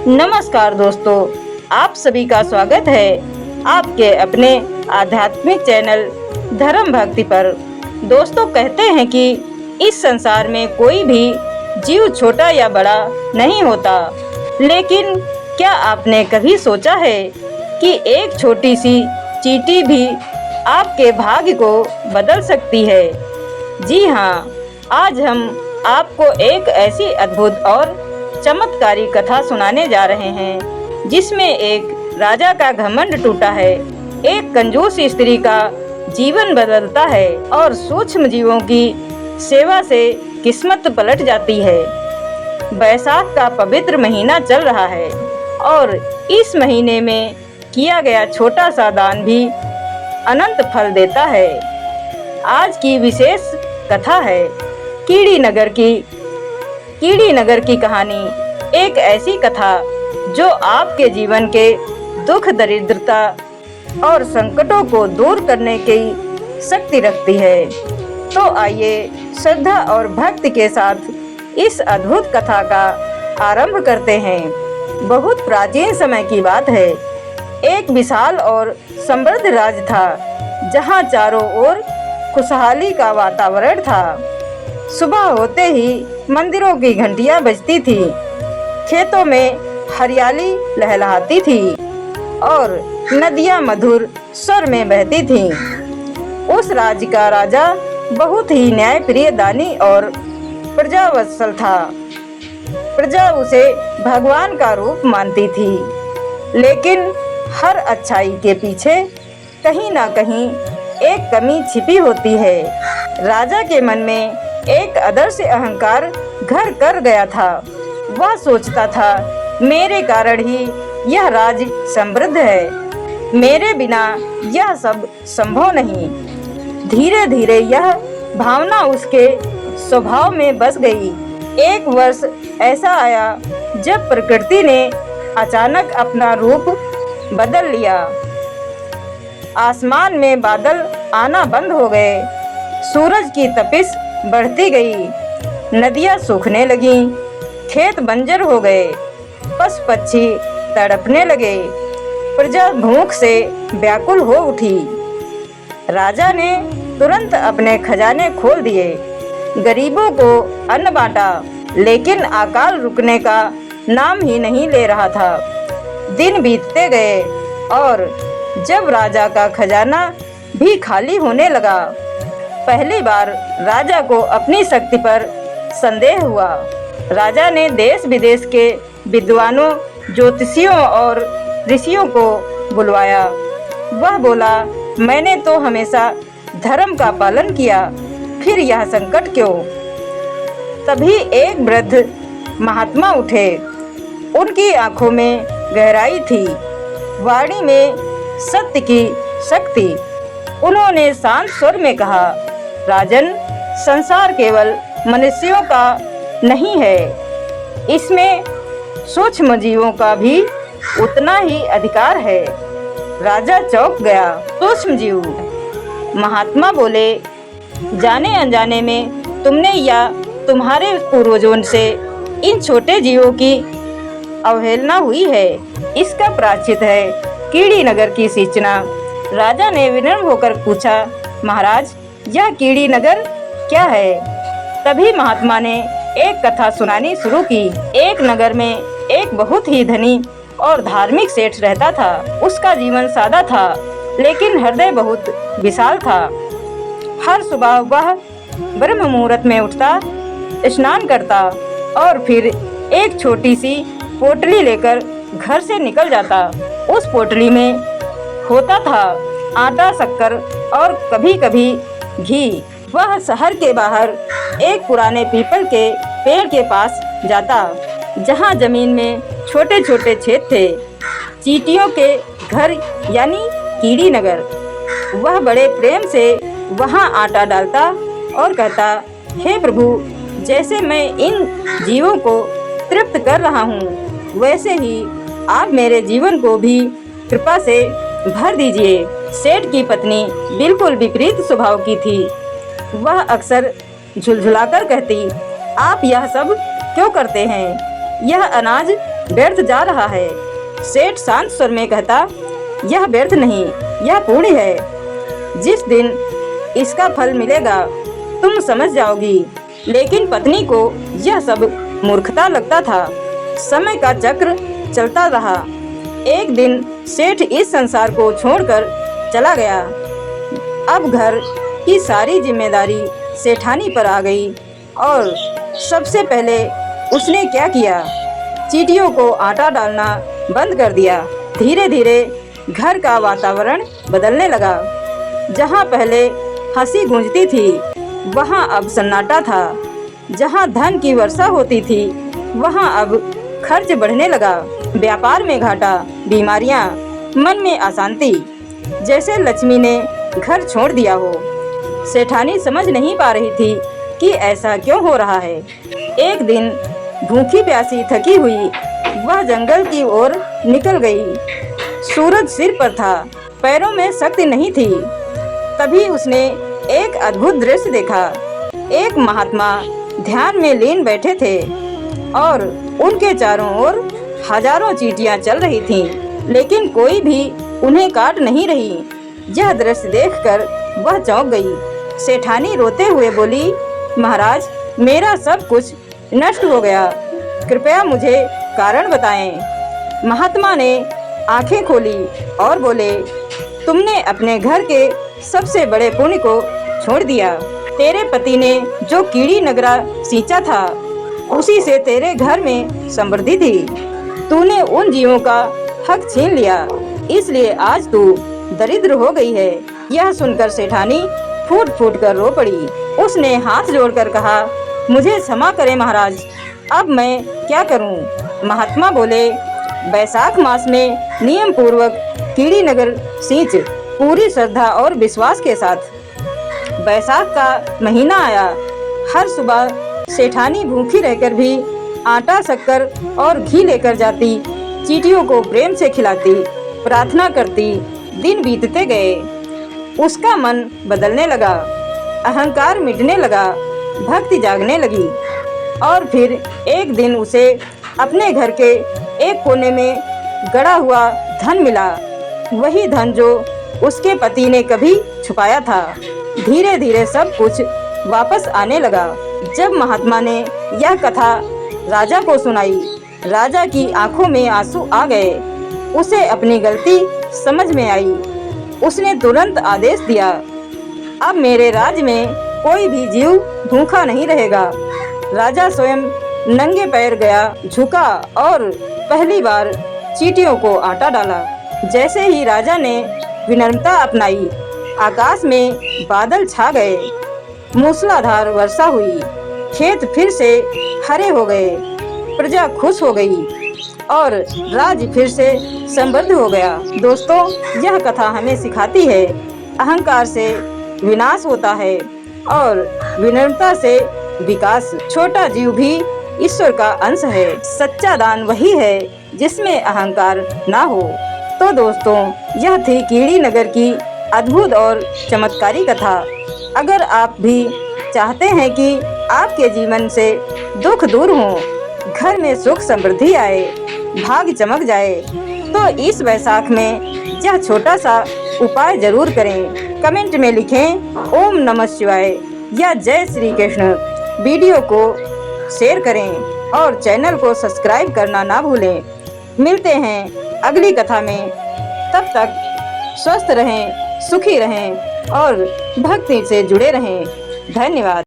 नमस्कार दोस्तों, आप सभी का स्वागत है आपके अपने आध्यात्मिक चैनल धर्म भक्ति पर। दोस्तों, कहते हैं कि इस संसार में कोई भी जीव छोटा या बड़ा नहीं होता, लेकिन क्या आपने कभी सोचा है कि एक छोटी सी चींटी भी आपके भाग्य को बदल सकती है। जी हाँ, आज हम आपको एक ऐसी अद्भुत और चमत्कारी कथा सुनाने जा रहे हैं जिसमें एक राजा का घमंड टूटा है, एक कंजूस स्त्री का जीवन बदलता है और सूक्ष्म जीवों की सेवा से किस्मत पलट जाती है। बैसाख का पवित्र महीना चल रहा है और इस महीने में किया गया छोटा सा दान भी अनंत फल देता है। आज की विशेष कथा है कीड़ी नगर की कहानी। एक ऐसी कथा जो आपके जीवन के दुख, दरिद्रता और संकटों को दूर करने की शक्ति रखती है। तो आइए श्रद्धा और भक्ति के साथ इस अद्भुत कथा का आरंभ करते हैं। बहुत प्राचीन समय की बात है। एक विशाल और समृद्ध राज्य था जहां चारों ओर खुशहाली का वातावरण था। सुबह होते ही मंदिरों की घंटियां बजती थी, खेतों में हरियाली लहलहाती थी और नदियां मधुर स्वर में बहती थीं। उस राज्य का राजा बहुत ही न्यायप्रिय, दानी और प्रजावत्सल था। प्रजा उसे भगवान का रूप मानती थी, लेकिन हर अच्छाई के पीछे कहीं ना कहीं एक कमी छिपी होती है। राजा के मन में एक आदर्श अहंकार घर कर गया था। वह सोचता था, मेरे कारण ही यह राज्य समृद्ध है, मेरे बिना यह सब संभव नहीं। धीरे धीरे यह भावना उसके स्वभाव में बस गई। एक वर्ष ऐसा आया जब प्रकृति ने अचानक अपना रूप बदल लिया। आसमान में बादल आना बंद हो गए, सूरज की तपिश बढ़ती गई, नदियां सूखने लगीं, खेत बंजर हो गए, पशु पक्षी तड़पने लगे, प्रजा भूख से व्याकुल हो उठी। राजा ने तुरंत अपने खजाने खोल दिए, गरीबों को अन्न बांटा, लेकिन अकाल रुकने का नाम ही नहीं ले रहा था। दिन बीतते गए और जब राजा का खजाना भी खाली होने लगा, पहली बार राजा को अपनी शक्ति पर संदेह हुआ। राजा ने देश विदेश के विद्वानों, ज्योतिषियों और ऋषियों को बुलवाया। वह बोला, मैंने तो हमेशा धर्म का पालन किया, फिर यह संकट क्यों? तभी एक वृद्ध महात्मा उठे। उनकी आंखों में गहराई थी, वाणी में सत्य की शक्ति। उन्होंने शांत स्वर में कहा, राजन, संसार केवल मनुष्यों का नहीं है, इसमें सूक्ष्म जीवों का भी उतना ही अधिकार है। राजा चौंक गया। सूक्ष्म जीव? महात्मा बोले, जाने अनजाने में तुमने या तुम्हारे पूर्वजों से इन छोटे जीवों की अवहेलना हुई है। इसका प्रायश्चित है कीड़ी नगर की सिंचना। राजा ने विनम्र होकर पूछा, महाराज, यह कीड़ी नगर क्या है? तभी महात्मा ने एक कथा सुनानी शुरू की। एक नगर में एक बहुत ही धनी और धार्मिक सेठ रहता था। उसका जीवन सादा था, लेकिन हृदय बहुत विशाल था। हर सुबह वह ब्रह्म मुहूर्त में उठता, स्नान करता और फिर एक छोटी सी पोटली लेकर घर से निकल जाता। उस पोटली में होता था आटा, शक्कर और कभी कभी घी। वह शहर के बाहर एक पुराने पीपल के पेड़ के पास जाता, जहां जमीन में छोटे छोटे छेद थे, चींटियों के घर यानी कीड़ी नगर। वह बड़े प्रेम से वहां आटा डालता और कहता, हे प्रभु, जैसे मैं इन जीवों को तृप्त कर रहा हूँ, वैसे ही आप मेरे जीवन को भी कृपा से भर दीजिए। सेठ की पत्नी बिल्कुल विपरीत स्वभाव की थी। वह अक्सर झुलझुलाकर कहती, आप यह सब क्यों करते हैं? यह अनाज व्यर्थ जा रहा है। सेठ शांत स्वर में कहता, यह व्यर्थ नहीं, यह पूर्ण है। जिस दिन इसका फल मिलेगा तुम समझ जाओगी। लेकिन पत्नी को यह सब मूर्खता लगता था। समय का चक्र चलता रहा। एक दिन सेठ इस संसार को छोड़कर चला गया। अब घर की सारी जिम्मेदारी सेठानी पर आ गई और सबसे पहले उसने क्या किया, चींटियों को आटा डालना बंद कर दिया। धीरे धीरे घर का वातावरण बदलने लगा। जहाँ पहले हंसी गूंजती थी वहाँ अब सन्नाटा था। जहाँ धन की वर्षा होती थी वहाँ अब खर्च बढ़ने लगा। व्यापार में घाटा, बीमारियाँ, मन में अशांति, जैसे लक्ष्मी ने घर छोड़ दिया हो। सेठानी समझ नहीं पा रही थी कि ऐसा क्यों हो रहा है। एक दिन भूखी प्यासी थकी हुई वह जंगल की ओर निकल गई। सूरज सिर पर था, पैरों में शक्ति नहीं थी। तभी उसने एक अद्भुत दृश्य देखा। एक महात्मा ध्यान में लीन बैठे थे और उनके चारों ओर हजारों चींटियां चल रही थीं, लेकिन कोई भी उन्हें काट नहीं रही। यह दृश्य देखकर वह चौंक गई। सेठानी रोते हुए बोली, महाराज, मेरा सब कुछ नष्ट हो गया, कृपया मुझे कारण बताएं। महात्मा ने आंखें खोली और बोले, तुमने अपने घर के सबसे बड़े पुण्य को छोड़ दिया। तेरे पति ने जो कीड़ी नगरा सींचा था उसी से तेरे घर में समृद्धि थी। तूने उन जीवों का हक छीन लिया, इसलिए आज तू दरिद्र हो गई है। यह सुनकर सेठानी फूट फूट कर रो पड़ी। उसने हाथ जोड़कर कहा, मुझे क्षमा करें महाराज, अब मैं क्या करूं? महात्मा बोले, बैसाख मास में नियम पूर्वक कीड़ी नगर सींच, पूरी श्रद्धा और विश्वास के साथ। बैसाख का महीना आया। हर सुबह सेठानी भूखी रहकर भी आटा, शक्कर और घी लेकर जाती, चींटियों को प्रेम से खिलाती, प्रार्थना करती। दिन बीतते गए, उसका मन बदलने लगा, अहंकार मिटने लगा, भक्ति जागने लगी। और फिर एक दिन उसे अपने घर के एक कोने में गड़ा हुआ धन मिला, वही धन जो उसके पति ने कभी छुपाया था। धीरे धीरे सब कुछ वापस आने लगा। जब महात्मा ने यह कथा राजा को सुनाई, राजा की आंखों में आंसू आ गए। उसे अपनी गलती समझ में आई। उसने तुरंत आदेश दिया, अब मेरे राज्य में कोई भी जीव भूखा नहीं रहेगा। राजा स्वयं नंगे पैर गया, झुका और पहली बार चींटियों को आटा डाला। जैसे ही राजा ने विनम्रता अपनाई, आकाश में बादल छा गए, मूसलाधार वर्षा हुई, खेत फिर से हरे हो गए, प्रजा खुश हो गई और राज्य फिर से समृद्ध हो गया। दोस्तों, यह कथा हमें सिखाती है, अहंकार से विनाश होता है और विनम्रता से विकास। छोटा जीव भी ईश्वर का अंश है। सच्चा दान वही है जिसमें अहंकार ना हो। तो दोस्तों, यह थी कीड़ी नगर की अद्भुत और चमत्कारी कथा। अगर आप भी चाहते हैं कि आपके जीवन से दुख दूर हो, घर में सुख समृद्धि आए, भाग्य चमक जाए, तो इस वैसाख में यह छोटा सा उपाय जरूर करें। कमेंट में लिखें ओम नमः शिवाय या जय श्री कृष्ण। वीडियो को शेयर करें और चैनल को सब्सक्राइब करना ना भूलें। मिलते हैं अगली कथा में। तब तक स्वस्थ रहें, सुखी रहें और भक्ति से जुड़े रहें। धन्यवाद।